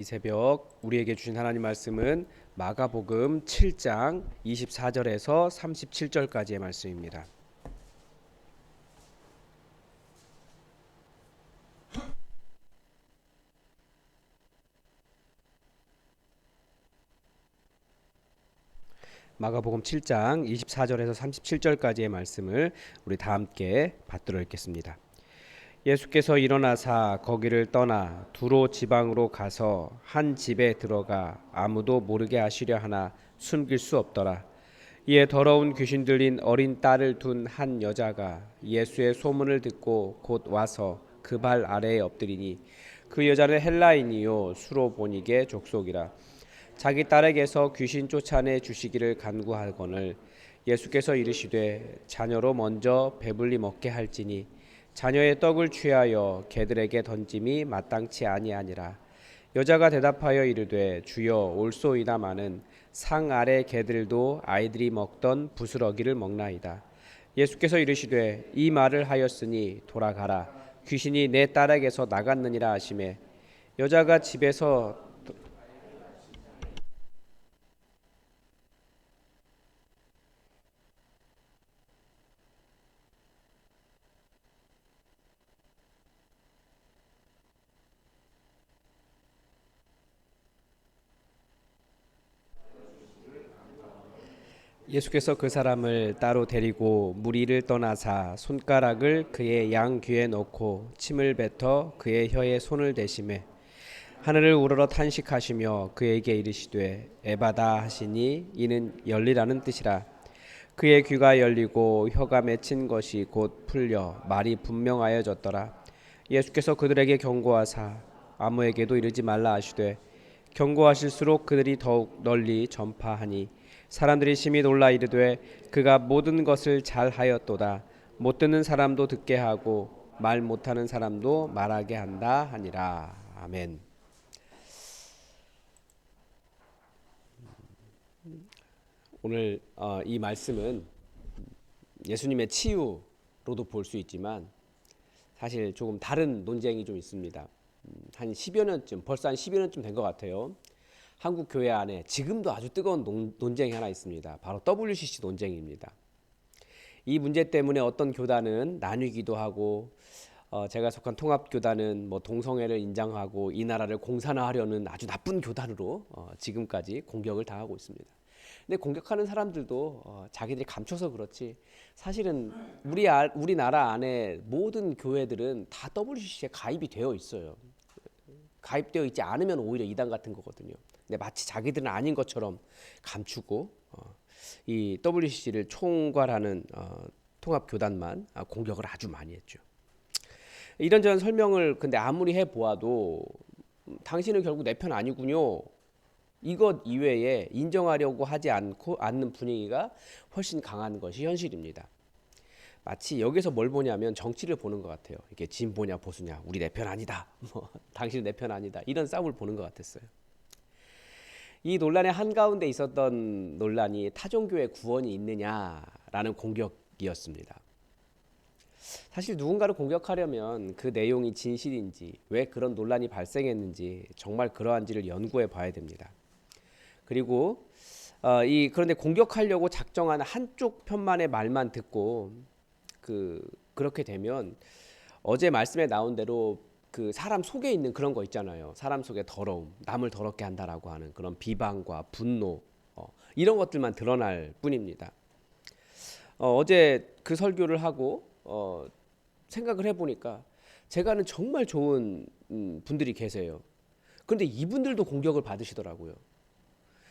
이 새벽 우리에게 주신 하나님 말씀은 마가복음 7장 24절에서 37절까지의 말씀입니다. 마가복음 7장 24절에서 37절까지의 말씀을 우리 다 함께 받들어 읽겠습니다. 예수께서 일어나사 거기를 떠나 두로 지방으로 가서 한 집에 들어가 아무도 모르게 하시려 하나 숨길 수 없더라. 이에 더러운 귀신 들린 어린 딸을 둔 한 여자가 예수의 소문을 듣고 곧 와서 그 발 아래에 엎드리니 그 여자는 헬라인이요 수로보니게 족속이라. 자기 딸에게서 귀신 쫓아내 주시기를 간구하거늘 예수께서 이르시되 자녀로 먼저 배불리 먹게 할지니 자녀의 떡을 취하여 개들에게 던짐이 마땅치 아니하니라. 여자가 대답하여 이르되 주여 올소이다마는 상 아래 개들도 아이들이 먹던 부스러기를 먹나이다. 예수께서 이르시되 이 말을 하였으니 돌아가라 귀신이 내 딸에게서 나갔느니라 하시매 여자가 집에서 예수께서 그 사람을 따로 데리고 무리를 떠나사 손가락을 그의 양 귀에 넣고 침을 뱉어 그의 혀에 손을 대시매 하늘을 우러러 탄식하시며 그에게 이르시되 에바다 하시니 이는 열리라는 뜻이라. 그의 귀가 열리고 혀가 맺힌 것이 곧 풀려 말이 분명하여졌더라. 예수께서 그들에게 경고하사 아무에게도 이르지 말라 하시되 경고하실수록 그들이 더욱 널리 전파하니 사람들이 심히 놀라 이르되 그가 모든 것을 잘하였도다. 못 듣는 사람도 듣게 하고 말 못하는 사람도 말하게 한다 하니라. 아멘. 오늘 이 말씀은 예수님의 치유로도 볼 수 있지만 사실 조금 다른 논쟁이 좀 있습니다. 한 10여 년쯤, 벌써 한 10여 년쯤 된 것 같아요. 한국 교회 안에 지금도 아주 뜨거운 논쟁이 하나 있습니다. 바로 WCC 논쟁입니다. 이 문제 때문에 어떤 교단은 나뉘기도 하고 제가 속한 통합교단은 뭐 동성애를 인정하고 이 나라를 공산화하려는 아주 나쁜 교단으로 지금까지 공격을 당하고 있습니다. 근데 공격하는 사람들도 자기들이 감춰서 그렇지 사실은 우리나라 안에 모든 교회들은 다 WCC에 가입이 되어 있어요. 가입되어 있지 않으면 오히려 이단 같은 거거든요. 근데 마치 자기들은 아닌 것처럼 감추고 이 WCC를 총괄하는 통합교단만 공격을 아주 많이 했죠. 이런저런 설명을 근데 아무리 해보아도 당신은 결국 내 편 아니군요. 이것 이외에 인정하려고 하지 않는 분위기가 훨씬 강한 것이 현실입니다. 마치 여기서 뭘 보냐면 정치를 보는 것 같아요. 이게 진보냐 보수냐, 우리 내 편 아니다, 뭐 당신 내 편 아니다, 이런 싸움을 보는 것 같았어요. 이 논란의 한가운데 있었던 논란이 타종교의 구원이 있느냐라는 공격이었습니다. 사실 누군가를 공격하려면 그 내용이 진실인지, 왜 그런 논란이 발생했는지 정말 그러한지를 연구해 봐야 됩니다. 그리고 그런데 공격하려고 작정한 한쪽 편만의 말만 듣고 그렇게 되면 어제 말씀에 나온 대로 그 사람 속에 있는 그런 거 있잖아요. 사람 속에 더러움, 남을 더럽게 한다라고 하는 그런 비방과 분노, 이런 것들만 드러날 뿐입니다. 어제 그 설교를 하고 생각을 해보니까 제가 아는 정말 좋은 분들이 계세요. 그런데 이분들도 공격을 받으시더라고요.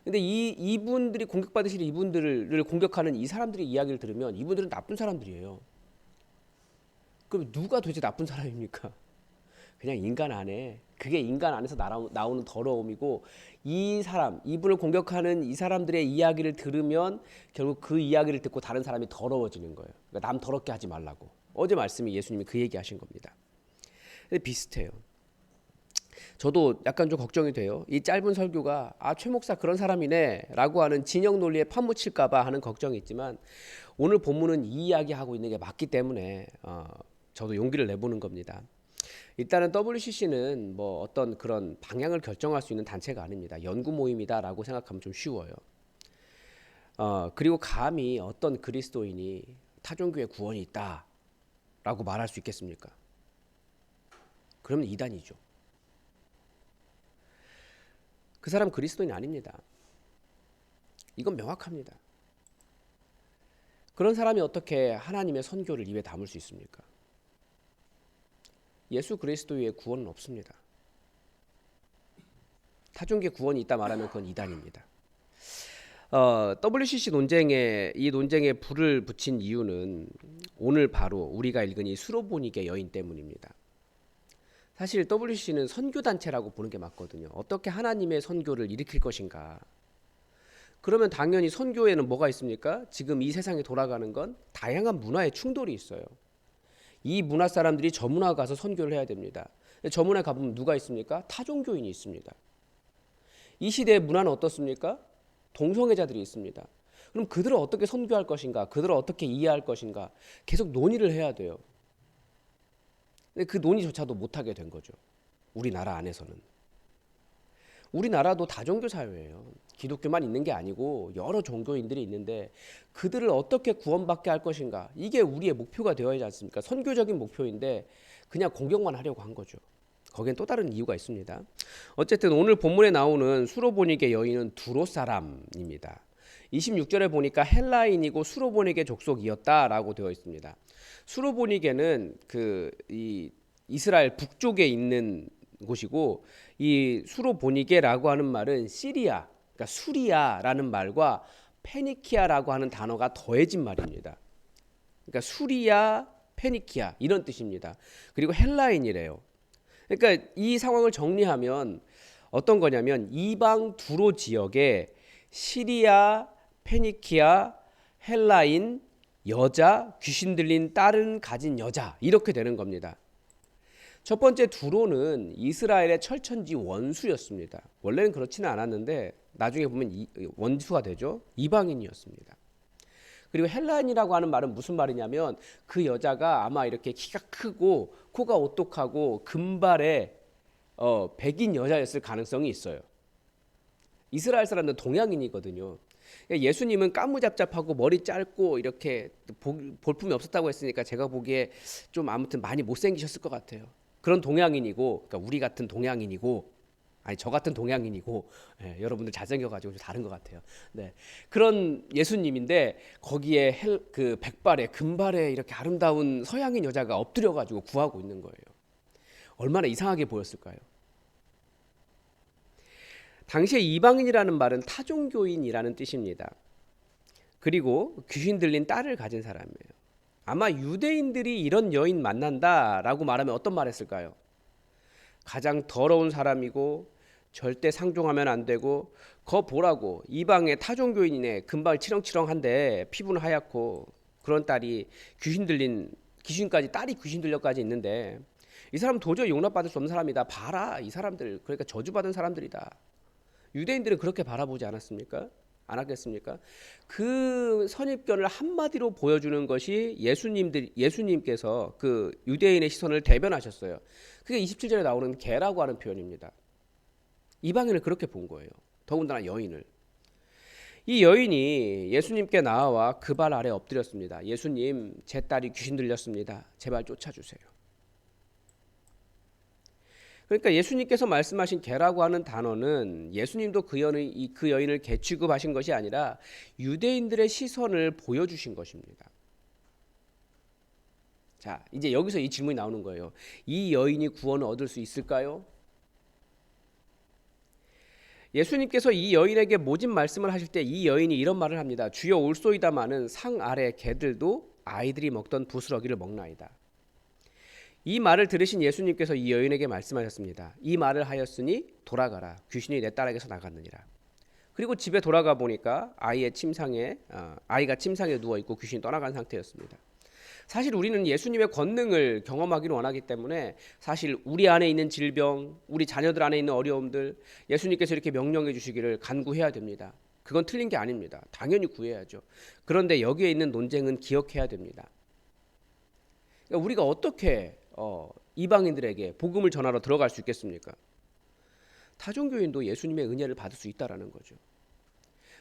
근데 이분들이 공격받으시는 이분들을 공격하는 이 사람들의 이야기를 들으면 이분들은 나쁜 사람들이에요. 그럼 누가 도대체 나쁜 사람입니까? 그냥 인간 안에, 그게 인간 안에서 나오는 더러움이고, 이분을 공격하는 이 사람들의 이야기를 들으면 결국 그 이야기를 듣고 다른 사람이 더러워지는 거예요. 그러니까 남 더럽게 하지 말라고. 어제 말씀이 예수님이 그 얘기 하신 겁니다. 근데 비슷해요. 저도 약간 좀 걱정이 돼요. 이 짧은 설교가 최 목사 그런 사람이네 라고 하는 진영 논리에 파묻힐까 봐 하는 걱정이 있지만, 오늘 본문은 이 이야기하고 있는 게 맞기 때문에 저도 용기를 내보는 겁니다. 일단은 WCC는 뭐 어떤 그런 방향을 결정할 수 있는 단체가 아닙니다. 연구 모임이다라고 생각하면 좀 쉬워요. 그리고 감히 어떤 그리스도인이 타종교의 구원이 있다라고 말할 수 있겠습니까? 그러면 이단이죠. 그 사람 그리스도인이 아닙니다. 이건 명확합니다. 그런 사람이 어떻게 하나님의 선교를 입에 담을 수 있습니까? 예수 그리스도의 구원은 없습니다. 타종교 구원이 있다 말하면 그건 이단입니다. WCC 이 논쟁에 불을 붙인 이유는 오늘 바로 우리가 읽은 이 수로보니게 여인 때문입니다. 사실 WCC는 선교단체라고 보는 게 맞거든요. 어떻게 하나님의 선교를 일으킬 것인가. 그러면 당연히 선교에는 뭐가 있습니까? 지금 이 세상에 돌아가는 건 다양한 문화의 충돌이 있어요. 이 문화 사람들이 저 문화 가서 선교를 해야 됩니다. 저 문화에 가보면 누가 있습니까? 타종교인이 있습니다. 이 시대의 문화는 어떻습니까? 동성애자들이 있습니다. 그럼 그들을 어떻게 선교할 것인가? 그들을 어떻게 이해할 것인가? 계속 논의를 해야 돼요. 근데 그 논의조차도 못하게 된 거죠. 우리나라 안에서는. 우리나라도 다종교 사회예요. 기독교만 있는 게 아니고 여러 종교인들이 있는데 그들을 어떻게 구원받게 할 것인가. 이게 우리의 목표가 되어야 하지 않습니까? 선교적인 목표인데 그냥 공격만 하려고 한 거죠. 거기엔 또 다른 이유가 있습니다. 어쨌든 오늘 본문에 나오는 수로보니게 여인은 두로 사람입니다. 26절에 보니까 헬라인이고 수로보니게 족속이었다라고 되어 있습니다. 수로보니게는 이 이스라엘 북쪽에 있는 곳이고 이 수로보니게라고 하는 말은 시리아, 그러니까 수리아라는 말과 페니키아라고 하는 단어가 더해진 말입니다. 그러니까 수리아, 페니키아 이런 뜻입니다. 그리고 헬라인이래요. 그러니까 이 상황을 정리하면 어떤 거냐면 이방 두로 지역에 시리아, 페니키아, 헬라인, 여자, 귀신 들린 딸은 가진 여자 이렇게 되는 겁니다. 첫 번째 두로는 이스라엘의 철천지 원수였습니다. 원래는 그렇지는 않았는데 나중에 보면 원수가 되죠. 이방인이었습니다. 그리고 헬라인이라고 하는 말은 무슨 말이냐면 그 여자가 아마 이렇게 키가 크고 코가 오똑하고 금발의 백인 여자였을 가능성이 있어요. 이스라엘 사람들은 동양인이거든요. 예수님은 까무잡잡하고 머리 짧고 이렇게 볼품이 없었다고 했으니까 제가 보기에 좀 아무튼 많이 못생기셨을 것 같아요. 그런 동양인이고, 그러니까 우리 같은 동양인이고, 아니 저 같은 동양인이고, 여러분들 잘생겨가지고 좀 다른 것 같아요. 네, 그런 예수님인데 거기에 그 백발에 금발에 이렇게 아름다운 서양인 여자가 엎드려가지고 구하고 있는 거예요. 얼마나 이상하게 보였을까요? 당시에 이방인이라는 말은 타종교인이라는 뜻입니다. 그리고 귀신 들린 딸을 가진 사람이에요. 아마 유대인들이 이런 여인 만난다라고 말하면 어떤 말 했을까요? 가장 더러운 사람이고 절대 상종하면 안 되고 거 보라고 이방의 타종교인이네 금발 치렁치렁한데 피부는 하얗고 그런 딸이 귀신까지 딸이 귀신 들려까지 있는데 이 사람 도저히 용납받을 수 없는 사람이다. 봐라 이 사람들 그러니까 저주받은 사람들이다. 유대인들은 그렇게 바라보지 않았습니까? 안 하겠습니까? 그 선입견을 한마디로 보여주는 것이 예수님께서 그 유대인의 시선을 대변하셨어요. 그게 27절에 나오는 개라고 하는 표현입니다. 이방인을 그렇게 본 거예요. 더군다나 여인을. 이 여인이 예수님께 나와 그 발 아래 엎드렸습니다. 예수님, 제 딸이 귀신 들렸습니다. 제발 쫓아주세요. 그러니까 예수님께서 말씀하신 개라고 하는 단어는 예수님도 그 여인을 개 취급하신 것이 아니라 유대인들의 시선을 보여주신 것입니다. 자, 이제 여기서 이 질문이 나오는 거예요. 이 여인이 구원을 얻을 수 있을까요? 예수님께서 이 여인에게 모진 말씀을 하실 때 이 여인이 이런 말을 합니다. 주여 올소이다마는 상 아래 개들도 아이들이 먹던 부스러기를 먹나이다. 이 말을 들으신 예수님께서 이 여인에게 말씀하셨습니다. 이 말을 하였으니 돌아가라. 귀신이 내 딸에게서 나갔느니라. 그리고 집에 돌아가 보니까 아이가 침상에 누워 있고 귀신이 떠나간 상태였습니다. 사실 우리는 예수님의 권능을 경험하기를 원하기 때문에 사실 우리 안에 있는 질병, 우리 자녀들 안에 있는 어려움들 예수님께서 이렇게 명령해 주시기를 간구해야 됩니다. 그건 틀린 게 아닙니다. 당연히 구해야죠. 그런데 여기에 있는 논쟁은 기억해야 됩니다. 그러니까 우리가 어떻게 이방인들에게 복음을 전하러 들어갈 수 있겠습니까? 타종교인도 예수님의 은혜를 받을 수 있다라는 거죠.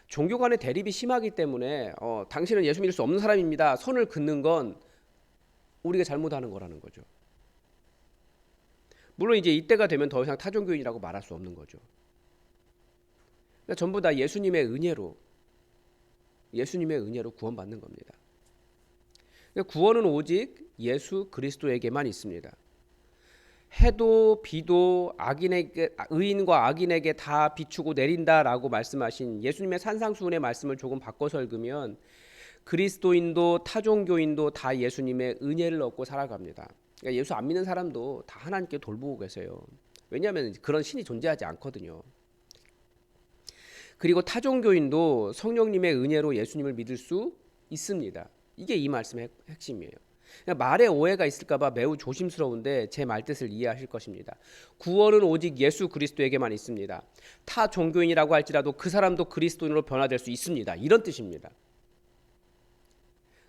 종교 간의 대립이 심하기 때문에 당신은 예수 믿을 수 없는 사람입니다. 선을 긋는 건 우리가 잘못하는 거라는 거죠. 물론 이제 이때가 되면 더 이상 타종교인이라고 말할 수 없는 거죠. 그러니까 전부 다 예수님의 은혜로 구원받는 겁니다. 그러니까 구원은 오직 예수 그리스도에게만 있습니다. 해도 비도 의인과 악인에게 다 비추고 내린다라고 말씀하신 예수님의 산상수훈의 말씀을 조금 바꿔서 읽으면 그리스도인도 타종교인도 다 예수님의 은혜를 얻고 살아갑니다. 그러니까 예수 안 믿는 사람도 다 하나님께 돌보고 계세요. 왜냐하면 그런 신이 존재하지 않거든요. 그리고 타종교인도 성령님의 은혜로 예수님을 믿을 수 있습니다. 이게 이 말씀의 핵심이에요. 말에 오해가 있을까봐 매우 조심스러운데 제 말뜻을 이해하실 것입니다. 구원은 오직 예수 그리스도에게만 있습니다. 타 종교인이라고 할지라도 그 사람도 그리스도인으로 변화될 수 있습니다. 이런 뜻입니다.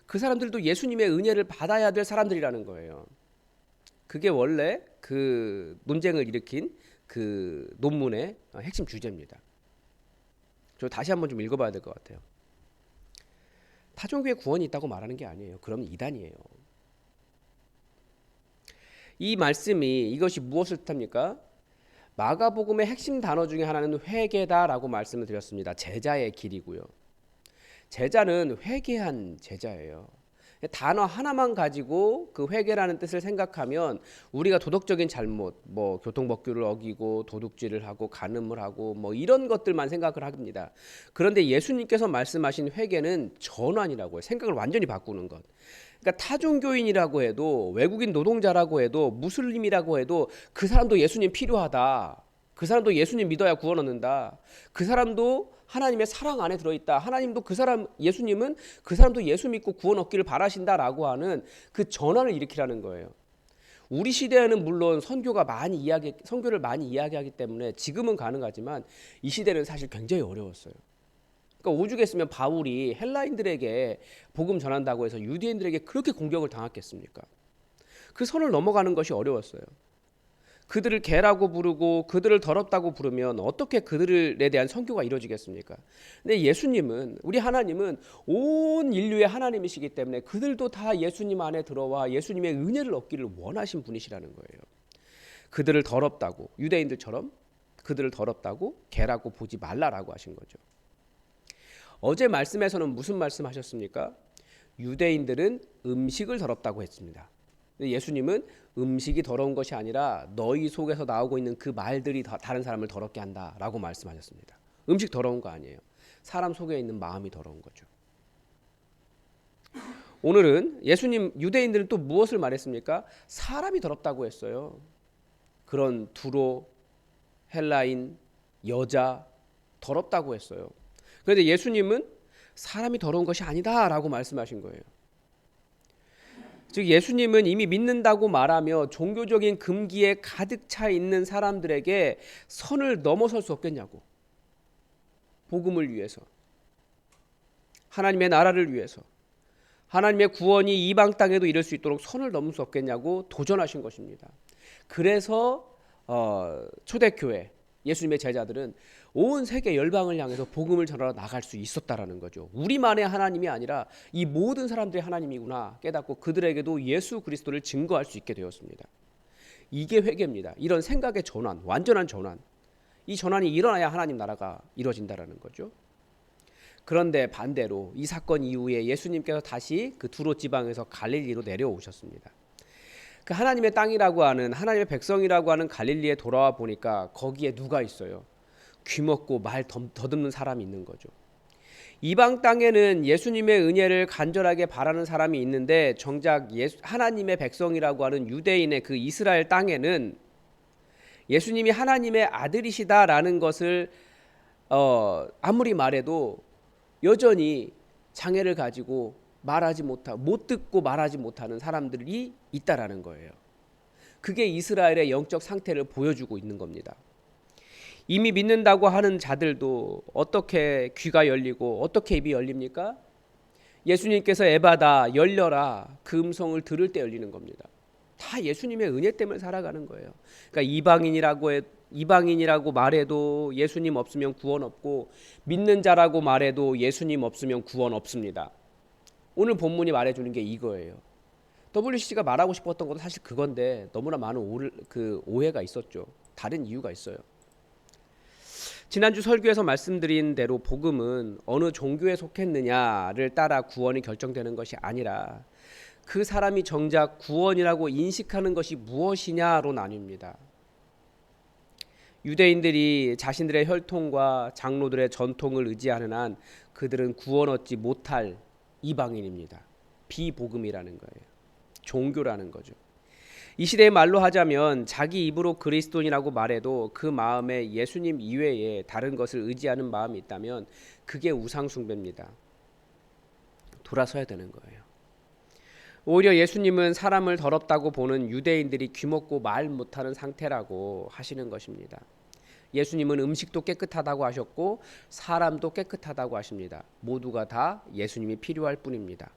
그 사람들도 예수님의 은혜를 받아야 될 사람들이라는 거예요. 그게 원래 그 논쟁을 일으킨 그 논문의 핵심 주제입니다. 저 다시 한번 좀 읽어봐야 될 것 같아요. 타종교에 구원이 있다고 말하는 게 아니에요. 그럼 이단이에요. 이 말씀이 이것이 무엇을 뜻합니까? 마가복음의 핵심 단어 중에 하나는 회개다라고 말씀을 드렸습니다. 제자의 길이고요. 제자는 회개한 제자예요. 단어 하나만 가지고 그 회개라는 뜻을 생각하면 우리가 도덕적인 잘못, 교통법규를 어기고 도둑질을 하고 간음을 하고 이런 것들만 생각을 합니다. 그런데 예수님께서 말씀하신 회개는 전환이라고 해요. 생각을 완전히 바꾸는 것. 그러니까 타종교인이라고 해도 외국인 노동자라고 해도 무슬림이라고 해도 그 사람도 예수님 필요하다. 그 사람도 예수님 믿어야 구원 얻는다. 그 사람도 하나님의 사랑 안에 들어있다. 하나님도 예수님은 그 사람도 예수 믿고 구원 얻기를 바라신다라고 하는 그 전환을 일으키라는 거예요. 우리 시대에는 물론 선교를 많이 이야기하기 때문에 지금은 가능하지만 이 시대는 사실 굉장히 어려웠어요. 그러니까 오죽했으면 바울이 헬라인들에게 복음 전한다고 해서 유대인들에게 그렇게 공격을 당했겠습니까? 그 선을 넘어가는 것이 어려웠어요. 그들을 개라고 부르고 그들을 더럽다고 부르면 어떻게 그들에 대한 선교가 이루어지겠습니까? 근데 예수님은, 우리 하나님은 온 인류의 하나님이시기 때문에 그들도 다 예수님 안에 들어와 예수님의 은혜를 얻기를 원하신 분이시라는 거예요. 그들을 더럽다고, 유대인들처럼 그들을 더럽다고 개라고 보지 말라라고 하신 거죠. 어제 말씀에서는 무슨 말씀하셨습니까? 유대인들은 음식을 더럽다고 했습니다. 예수님은 음식이 더러운 것이 아니라 너희 속에서 나오고 있는 그 말들이 다른 사람을 더럽게 한다라고 말씀하셨습니다. 음식 더러운 거 아니에요. 사람 속에 있는 마음이 더러운 거죠. 오늘은 유대인들은 또 무엇을 말했습니까? 사람이 더럽다고 했어요. 그런 두로, 헬라인, 여자 더럽다고 했어요. 그런데 예수님은 사람이 더러운 것이 아니다라고 말씀하신 거예요. 즉 예수님은 이미 믿는다고 말하며 종교적인 금기에 가득 차 있는 사람들에게 선을 넘어설 수 없겠냐고. 복음을 위해서, 하나님의 나라를 위해서, 하나님의 구원이 이방 땅에도 이룰 수 있도록 선을 넘을 수 없겠냐고 도전하신 것입니다. 그래서 초대교회 예수님의 제자들은 온 세계 열방을 향해서 복음을 전하러 나갈 수 있었다라는 거죠. 우리만의 하나님이 아니라 이 모든 사람들의 하나님이구나 깨닫고 그들에게도 예수 그리스도를 증거할 수 있게 되었습니다. 이게 회개입니다. 이런 생각의 전환, 완전한 전환. 이 전환이 일어나야 하나님 나라가 이루어진다라는 거죠. 그런데 반대로 이 사건 이후에 예수님께서 다시 그 두로 지방에서 갈릴리로 내려오셨습니다. 그 하나님의 땅이라고 하는, 하나님의 백성이라고 하는 갈릴리에 돌아와 보니까 거기에 누가 있어요? 귀먹고 말 더듬는 사람이 있는 거죠. 이방 땅에는 예수님의 은혜를 간절하게 바라는 사람이 있는데 정작 하나님의 백성이라고 하는 유대인의 그 이스라엘 땅에는 예수님이 하나님의 아들이시다라는 것을 아무리 말해도 여전히 장애를 가지고 못 듣고 말하지 못하는 사람들이 있다라는 거예요. 그게 이스라엘의 영적 상태를 보여주고 있는 겁니다. 이미 믿는다고 하는 자들도 어떻게 귀가 열리고 어떻게 입이 열립니까? 예수님께서 에바다 열려라 그 음성을 들을 때 열리는 겁니다. 다 예수님의 은혜 때문에 살아가는 거예요. 그러니까 이방인이라고 말해도 예수님 없으면 구원 없고, 믿는 자라고 말해도 예수님 없으면 구원 없습니다. 오늘 본문이 말해주는 게 이거예요. WCC가 말하고 싶었던 것도 사실 그건데 너무나 많은 오해가 있었죠. 다른 이유가 있어요. 지난주 설교에서 말씀드린 대로 복음은 어느 종교에 속했느냐를 따라 구원이 결정되는 것이 아니라 그 사람이 정작 구원이라고 인식하는 것이 무엇이냐로 나뉩니다. 유대인들이 자신들의 혈통과 장로들의 전통을 의지하는 한 그들은 구원 얻지 못할 이방인입니다. 비복음이라는 거예요. 종교라는 거죠. 이 시대의 말로 하자면 자기 입으로 그리스도인이라고 말해도 그 마음에 예수님 이외에 다른 것을 의지하는 마음이 있다면 그게 우상숭배입니다. 돌아서야 되는 거예요. 오히려 예수님은 사람을 더럽다고 보는 유대인들이 귀먹고 말 못하는 상태라고 하시는 것입니다. 예수님은 음식도 깨끗하다고 하셨고 사람도 깨끗하다고 하십니다. 모두가 다 예수님이 필요할 뿐입니다.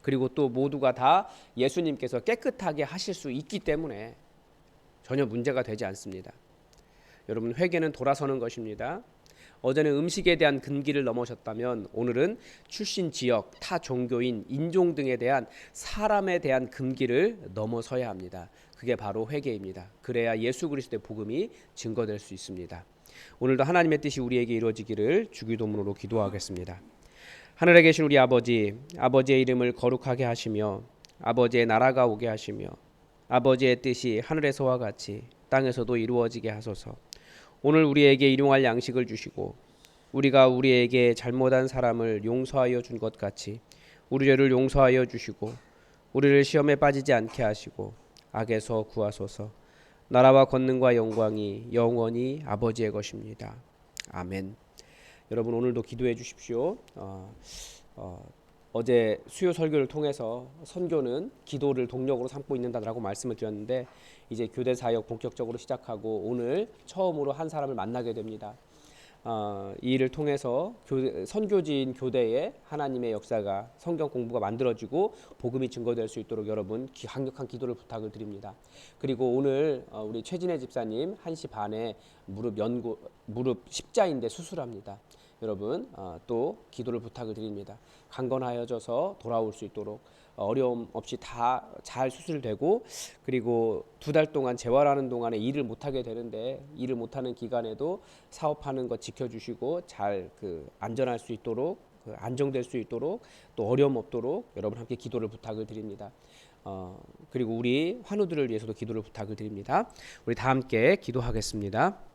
그리고 또 모두가 다 예수님께서 깨끗하게 하실 수 있기 때문에 전혀 문제가 되지 않습니다. 여러분, 회개는 돌아서는 것입니다. 어제는 음식에 대한 금기를 넘으셨다면 오늘은 출신 지역, 타 종교인, 인종 등에 대한 사람에 대한 금기를 넘어서야 합니다. 그게 바로 회개입니다. 그래야 예수 그리스도의 복음이 증거될 수 있습니다. 오늘도 하나님의 뜻이 우리에게 이루어지기를 주기도문으로 기도하겠습니다. 하늘에 계신 우리 아버지, 아버지의 이름을 거룩하게 하시며 아버지의 나라가 오게 하시며 아버지의 뜻이 하늘에서와 같이 땅에서도 이루어지게 하소서. 오늘 우리에게 일용할 양식을 주시고 우리가 우리에게 잘못한 사람을 용서하여 준 것 같이 우리 죄를 용서하여 주시고 우리를 시험에 빠지지 않게 하시고 악에서 구하소서. 나라와 권능과 영광이 영원히 아버지의 것입니다. 아멘. 여러분, 오늘도 기도해 주십시오. 어제 수요 설교를 통해서 선교는 기도를 동력으로 삼고 있는다라고 말씀을 드렸는데 이제 교대 사역 본격적으로 시작하고 오늘 처음으로 한 사람을 만나게 됩니다. 이 일을 통해서 선교지인 교대에 하나님의 역사가, 성경 공부가 만들어지고 복음이 증거될 수 있도록 여러분 강력한 기도를 부탁을 드립니다. 그리고 오늘 우리 최진애 집사님 1시 반에 무릎 십자인대 수술합니다. 여러분 또 기도를 부탁을 드립니다. 강건하여져서 돌아올 수 있도록 어려움 없이 다 잘 수술되고, 그리고 2달 동안 재활하는 동안에 일을 못하게 되는데 일을 못하는 기간에도 사업하는 것 지켜주시고 잘 안전할 수 있도록, 안정될 수 있도록, 또 어려움 없도록 여러분 함께 기도를 부탁을 드립니다. 그리고 우리 환우들을 위해서도 기도를 부탁을 드립니다. 우리 다 함께 기도하겠습니다.